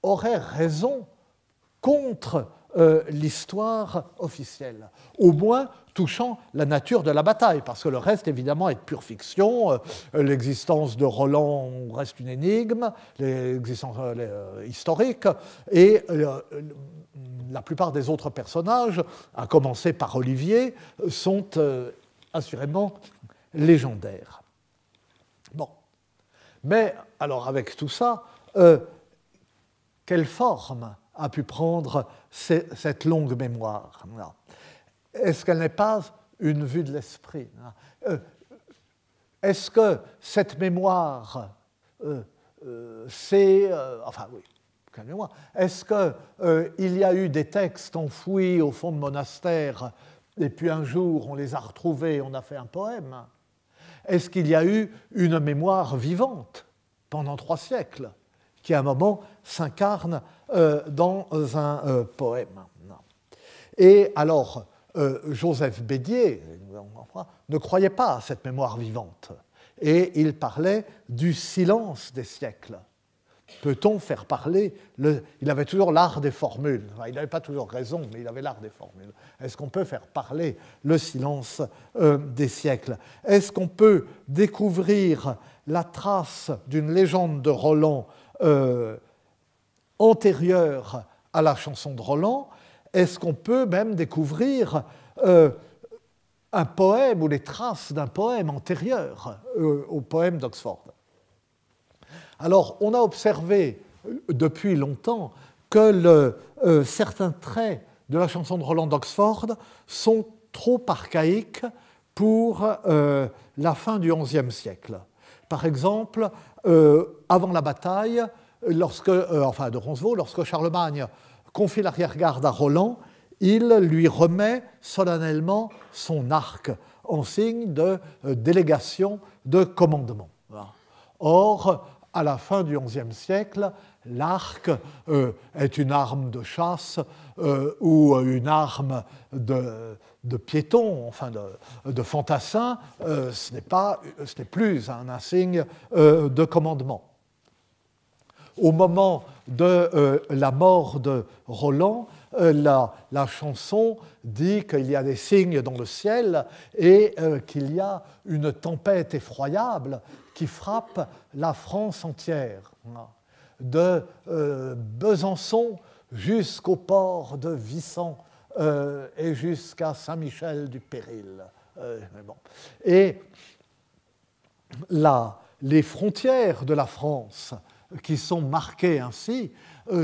aurait raison contre l'histoire officielle, au moins touchant la nature de la bataille, parce que le reste, évidemment, est de pure fiction. L'existence de Roland reste une énigme, l'existence historique, et la plupart des autres personnages, à commencer par Olivier, sont assurément légendaires. Bon. Mais, alors, avec tout ça, quelle forme a pu prendre cette longue mémoire? Est-ce qu'elle n'est pas une vue de l'esprit? Est-ce que cette mémoire, c'est... enfin, oui, quelle mémoire? Est-ce qu'il y a eu des textes enfouis au fond de monastères, et puis un jour, on les a retrouvés et on a fait un poème? Est-ce qu'il y a eu une mémoire vivante pendant 3 siècles, qui à un moment s'incarne dans un poème? Et alors, Joseph Bédier ne croyait pas à cette mémoire vivante, et il parlait du silence des siècles. Peut-on faire parler Il avait toujours l'art des formules. Enfin, il n'avait pas toujours raison, mais il avait l'art des formules. Est-ce qu'on peut faire parler le silence des siècles? Est-ce qu'on peut découvrir la trace d'une légende de Roland antérieure à la chanson de Roland? Est-ce qu'on peut même découvrir un poème ou les traces d'un poème antérieur au poème d'Oxford? Alors, on a observé depuis longtemps que certains traits de la chanson de Roland d'Oxford sont trop archaïques pour la fin du XIe siècle. Par exemple, avant la bataille, de Roncevaux, lorsque Charlemagne confie l'arrière-garde à Roland, il lui remet solennellement son arc en signe de délégation de commandement. Or, à la fin du XIe siècle, l'arc est une arme de chasse ou une arme de piéton, enfin de fantassin. Ce n'est plus un insigne de commandement. Au moment de la mort de Roland, la chanson dit qu'il y a des signes dans le ciel et qu'il y a une tempête effroyable qui frappe la France entière, de Besançon jusqu'au port de Vissant et jusqu'à Saint-Michel-du-Péril. Bon. Et les frontières de la France qui sont marquées ainsi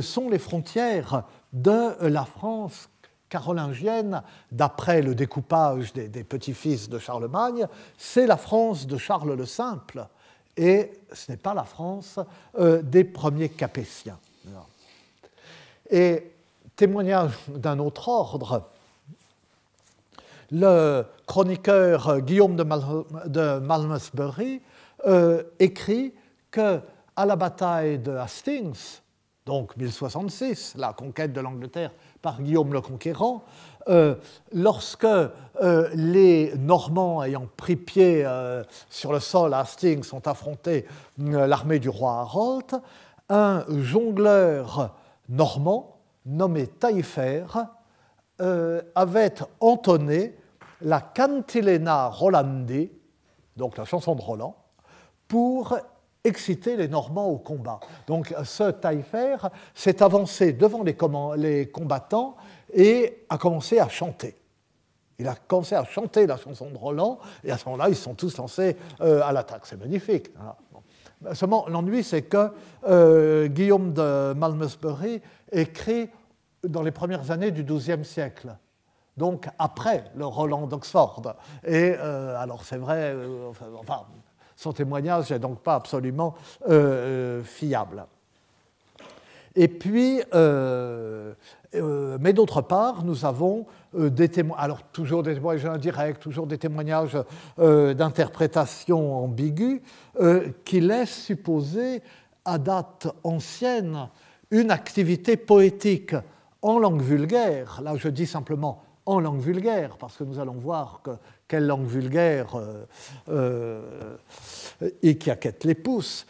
sont les frontières de la France carolingienne, d'après le découpage des petits-fils de Charlemagne. C'est la France de Charles le Simple, et ce n'est pas la France des premiers Capétiens. Et témoignage d'un autre ordre, le chroniqueur Guillaume de Malmesbury écrit qu'à la bataille de Hastings, donc 1066, la conquête de l'Angleterre par Guillaume le Conquérant, lorsque les Normands ayant pris pied sur le sol à Hastings ont affronté l'armée du roi Harold, un jongleur normand nommé Taillefer avait entonné la Cantilena Rolandi, donc la chanson de Roland, pour exciter les Normands au combat. Donc ce Taillefer s'est avancé devant les combattants et a commencé à chanter. Il a commencé à chanter la chanson de Roland, et à ce moment-là, ils sont tous lancés à l'attaque. C'est magnifique. Seulement, l'ennui, c'est que Guillaume de Malmesbury écrit dans les premières années du XIIe siècle, donc après le Roland d'Oxford. Et alors, c'est vrai, enfin, son témoignage n'est donc pas absolument fiable. Et puis, mais d'autre part, nous avons des témoignages, alors toujours des témoignages indirects, toujours des témoignages d'interprétation ambiguë, qui laissent supposer, à date ancienne, une activité poétique en langue vulgaire. Là, je dis simplement en langue vulgaire, parce que nous allons voir quelle langue vulgaire et qui acquitte les pouces,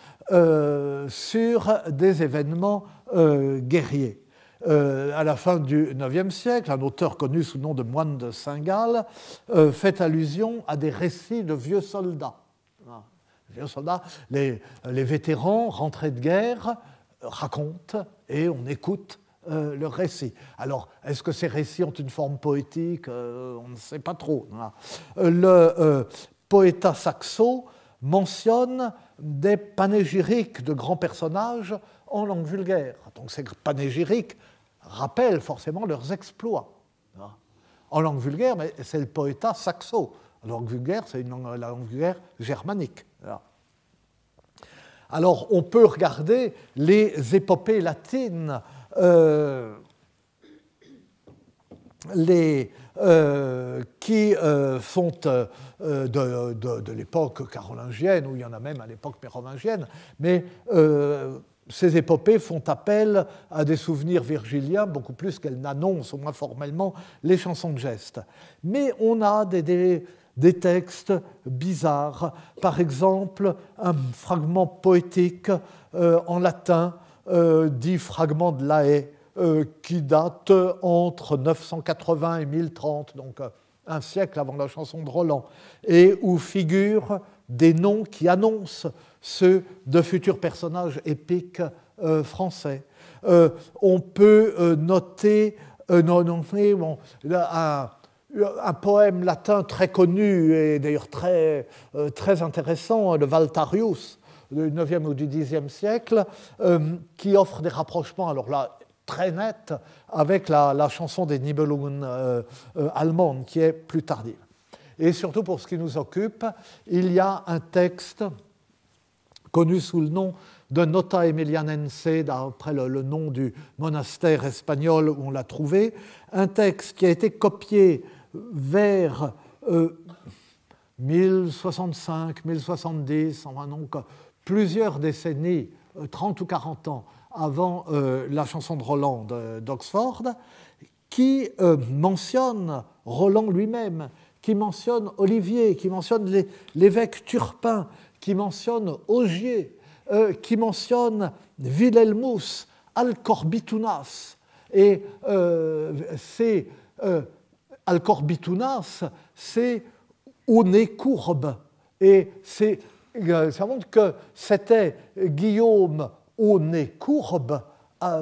sur des événements guerriers. À la fin du IXe siècle, un auteur connu sous le nom de Moine de Saint-Gall fait allusion à des récits de vieux soldats. Vieux soldats, les vétérans rentrés de guerre racontent et on écoute le récit. Alors, est-ce que ces récits ont une forme poétique? On ne sait pas trop. Le Poeta Saxo mentionne des panégyriques de grands personnages en langue vulgaire. Donc ces panégyriques rappellent forcément leurs exploits. En langue vulgaire, mais c'est le Poeta Saxo. La langue vulgaire, c'est la langue vulgaire germanique. Alors, on peut regarder les épopées latines, qui sont de l'époque carolingienne, ou il y en a même à l'époque mérovingienne, mais ces épopées font appel à des souvenirs virgiliens beaucoup plus qu'elles n'annoncent, au moins formellement, les chansons de geste. Mais on a des textes bizarres. Par exemple, un fragment poétique en latin, dit fragment de la Haye, qui date entre 980 et 1030, donc un siècle avant la chanson de Roland, et où figurent des noms qui annoncent ceux de futurs personnages épiques français. On peut noter un poème latin très connu et d'ailleurs très intéressant, le Valtarius, du IXe ou du Xe siècle, qui offre des rapprochements, alors là, très nets, avec la chanson des Nibelungen allemandes, qui est plus tardive. Et surtout, pour ce qui nous occupe, il y a un texte connu sous le nom de Nota Emilianense, d'après le nom du monastère espagnol où on l'a trouvé, un texte qui a été copié vers 1065, 1070, enfin donc plusieurs décennies, 30 ou 40 ans avant la chanson de Roland d'Oxford, qui mentionne Roland lui-même, qui mentionne Olivier, qui mentionne l'évêque Turpin, qui mentionne Ogier, qui mentionne Wilhelmus, Alcorbitunas. Et c'est Alcorbitunas, c'est au nez courbe. Et c'est ça montre que c'était Guillaume au nez courbe,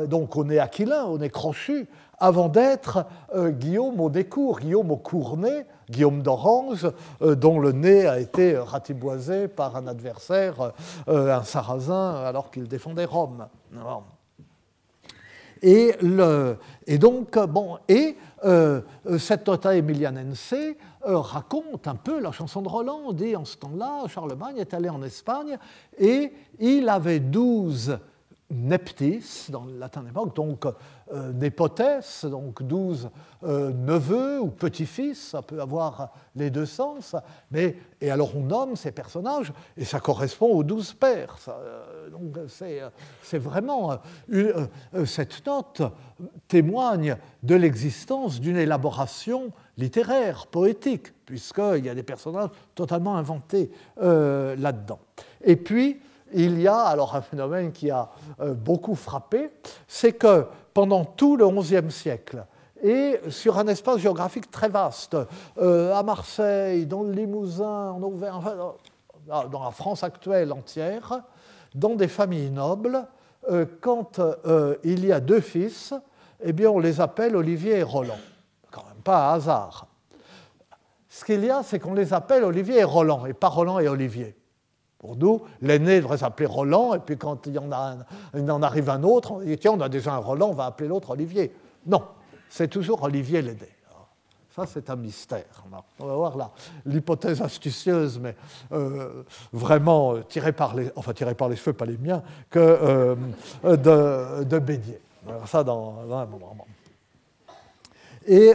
donc au nez aquilin, au nez crochu, avant d'être Guillaume au nez court, Guillaume au court nez, Guillaume d'Orange, dont le nez a été ratiboisé par un adversaire, un sarrasin, alors qu'il défendait Rome. Et donc, bon, cette Nota Aemilianense raconte un peu la chanson de Roland. On dit en ce temps-là, Charlemagne est allé en Espagne et il avait 12 neptis, dans le latin d'époque, donc népotes, donc 12 neveux ou petits-fils, ça peut avoir les deux sens, et alors on nomme ces personnages, et ça correspond aux 12 pères. Donc c'est vraiment... cette note témoigne de l'existence d'une élaboration littéraire, poétique, puisqu'il y a des personnages totalement inventés là-dedans. Et puis, il y a alors un phénomène qui a beaucoup frappé, c'est que pendant tout le XIe siècle, et sur un espace géographique très vaste, à Marseille, dans le Limousin, en Auvergne, dans la France actuelle entière, dans des familles nobles, quand il y a deux fils, eh bien on les appelle Olivier et Roland. Quand même pas un hasard. Ce qu'il y a, c'est qu'on les appelle Olivier et Roland, et pas Roland et Olivier. Pour nous, l'aîné devrait s'appeler Roland, et puis quand il en arrive un autre, on dit tiens, on a déjà un Roland, on va appeler l'autre Olivier. Non, c'est toujours Olivier l'aîné. Ça, c'est un mystère. On va voir là l'hypothèse astucieuse, mais vraiment tirée par les cheveux, pas les miens, que de Bédier. On va voir ça dans un moment. Et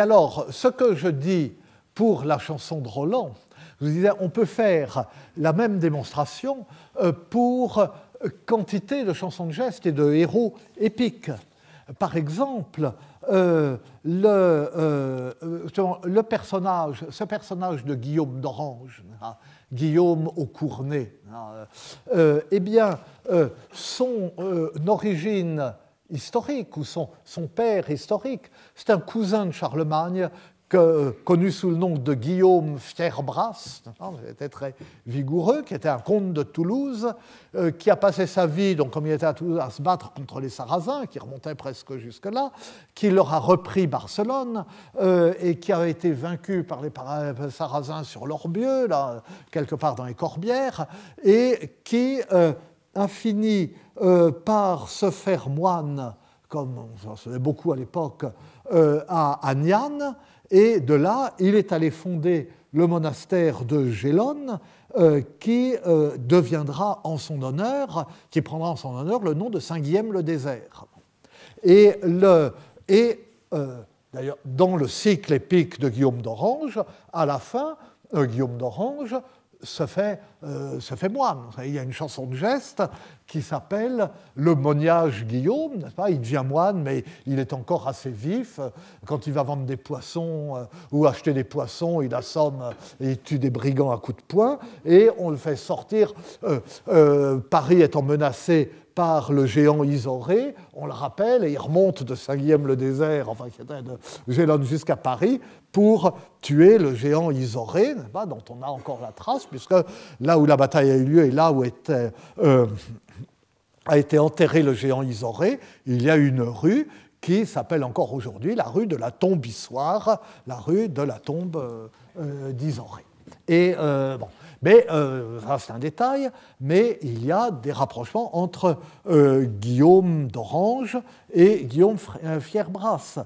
alors, ce que je dis pour la chanson de Roland, je vous disais, on peut faire la même démonstration pour quantité de chansons de gestes et de héros épiques. Par exemple, ce personnage de Guillaume d'Orange, Guillaume au court nez, eh bien, son origine historique, ou son père historique, c'est un cousin de Charlemagne, connu sous le nom de Guillaume Fierbras, qui était très vigoureux, qui était un comte de Toulouse, qui a passé sa vie, donc comme il était à Toulouse, à se battre contre les Sarrasins, qui remontaient presque jusque-là, qui leur a repris Barcelone, et qui a été vaincu par les Sarrasins sur l'Orbieu, là, quelque part dans les Corbières, et qui a fini par se faire moine, comme on se faisait beaucoup à l'époque, à Niane. Et de là, il est allé fonder le monastère de Gélone, qui deviendra en son honneur, qui prendra en son honneur le nom de Saint-Guillaume le Désert. Et d'ailleurs, dans le cycle épique de Guillaume d'Orange, à la fin, Guillaume d'Orange se fait moine. Il y a une chanson de geste qui s'appelle « Le moniage Guillaume », n'est-ce pas ? Il devient moine, mais il est encore assez vif. Quand il va vendre des poissons ou acheter des poissons, il assomme et il tue des brigands à coups de poing, et on le fait sortir, Paris étant menacé par le géant Isoré, on le rappelle, et il remonte de Saint-Guillaume le Désert, enfin qui était de Gélone jusqu'à Paris, pour tuer le géant Isoré, dont on a encore la trace, puisque là où la bataille a eu lieu et là où a été enterré le géant Isoré, il y a une rue qui s'appelle encore aujourd'hui la rue de la tombe Issoire, la rue de la tombe d'Isoré. Et bon. Mais ça, c'est un détail, mais il y a des rapprochements entre Guillaume d'Orange et Guillaume Fierbras.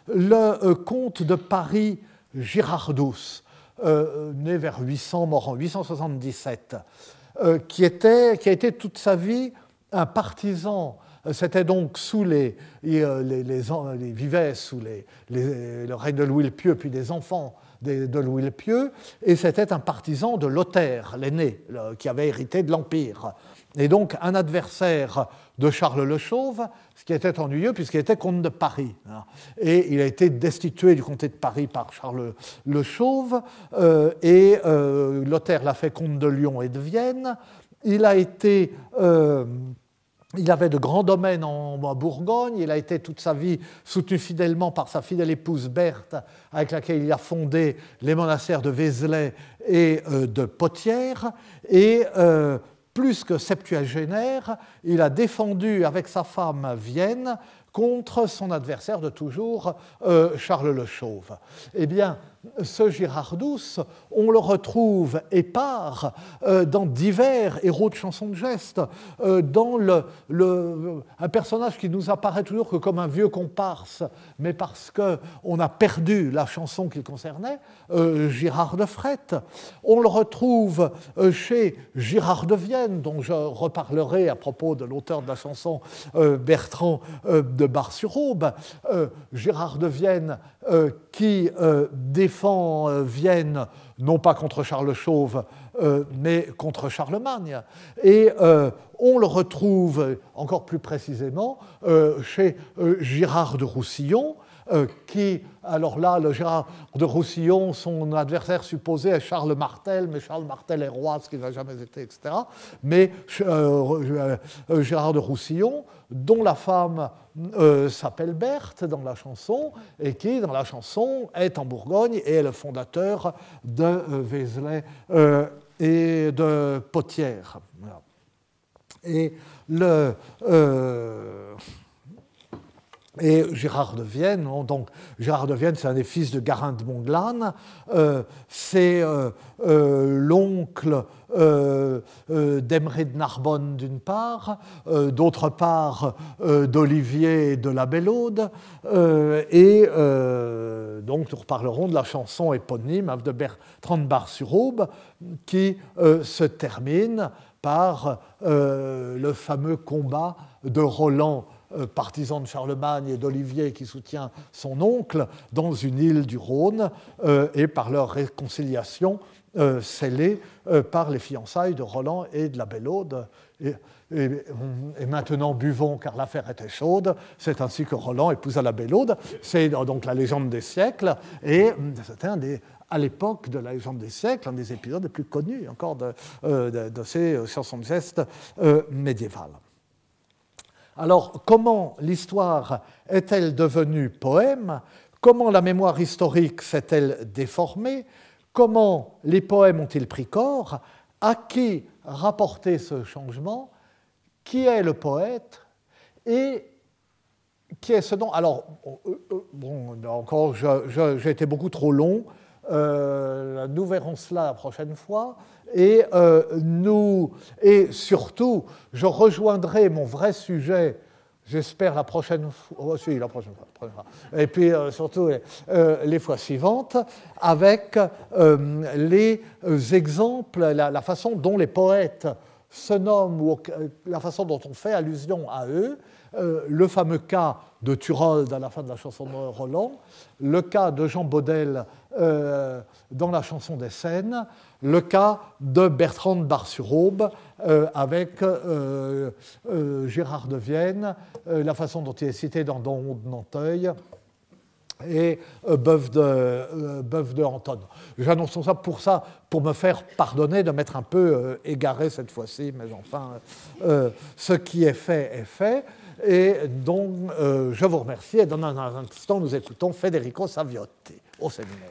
Le comte de Paris, Girardus, né vers 800, mort en 877, qui a été toute sa vie un partisan. C'était donc sous il vivait sous le règne de Louis le Pieux, puis des enfants de Louis le Pieux, et c'était un partisan de Lothaire, l'aîné, qui avait hérité de l'Empire. Et donc un adversaire de Charles le Chauve, ce qui était ennuyeux puisqu'il était comte de Paris. Et il a été destitué du comté de Paris par Charles le Chauve, et Lothaire l'a fait comte de Lyon et de Vienne. Il a été Il avait de grands domaines en Bourgogne. Il a été toute sa vie soutenu fidèlement par sa fidèle épouse Berthe, avec laquelle il a fondé les monastères de Vézelay et de Potières. Et plus que septuagénaire, il a défendu avec sa femme Vienne contre son adversaire de toujours, Charles le Chauve. Eh bien, ce Girardus, on le retrouve épars dans divers héros de chansons de geste, dans un personnage qui nous apparaît toujours que comme un vieux comparse, mais parce qu'on a perdu la chanson qu'il concernait, Girard de Frette. On le retrouve chez Girard de Vienne, dont je reparlerai à propos de l'auteur de la chanson Bertrand de Bar-sur-Aube. Girard de Vienne qui défend Vienne, non pas contre Charles Chauve, mais contre Charlemagne. Et on le retrouve encore plus précisément chez Girard de Roussillon, qui, alors là, le Girard de Roussillon, son adversaire supposé est Charles Martel, mais Charles Martel est roi, ce qu'il n'a jamais été, etc. Mais Girard de Roussillon, dont la femme s'appelle Berthe dans la chanson, et qui, dans la chanson, est en Bourgogne et est le fondateur de Vézelay et de Potières. Voilà. Et Gérard de Vienne, donc Gérard de Vienne, c'est un des fils de Garin de Monglane, c'est l'oncle d'Emery de Narbonne d'une part, d'autre part d'Olivier de la Bellaude, et donc nous reparlerons de la chanson éponyme de Bertrand de Bar-sur-Aube qui se termine par le fameux combat de Roland, partisan de Charlemagne, et d'Olivier qui soutient son oncle dans une île du Rhône, et par leur réconciliation scellée par les fiançailles de Roland et de la Bellaude. Et maintenant buvons car l'affaire était chaude. C'est ainsi que Roland épousa la Bellaude. C'est donc la légende des siècles, et c'était à l'époque de la légende des siècles, un des épisodes les plus connus encore de ces chansons de geste médiévales. Alors, comment l'histoire est-elle devenue poème? Comment la mémoire historique s'est-elle déformée? Comment les poèmes ont-ils pris corps? À qui rapporter ce changement? Qui est le poète? Et qui est ce nom? Alors, bon, encore, j'ai été beaucoup trop long. Nous verrons cela la prochaine fois. Et surtout, je rejoindrai mon vrai sujet, j'espère, la prochaine fois. Oh, si, la prochaine fois. Et puis, surtout, les fois suivantes, avec les exemples, la façon dont les poètes se nomment, ou la façon dont on fait allusion à eux. Le fameux cas de Turold à la fin de la chanson de Roland, le cas de Jean Baudel dans la chanson des Scènes, le cas de Bertrand de Bar-sur-Aube avec Gérard de Vienne, la façon dont il est cité dans Don de Nanteuil, et Bœuf de Anton. J'annonce ça pour me faire pardonner de m'être un peu égaré cette fois-ci, mais enfin, ce qui est fait. Et donc, je vous remercie. Et dans un instant, nous écoutons Federico Saviotti au séminaire.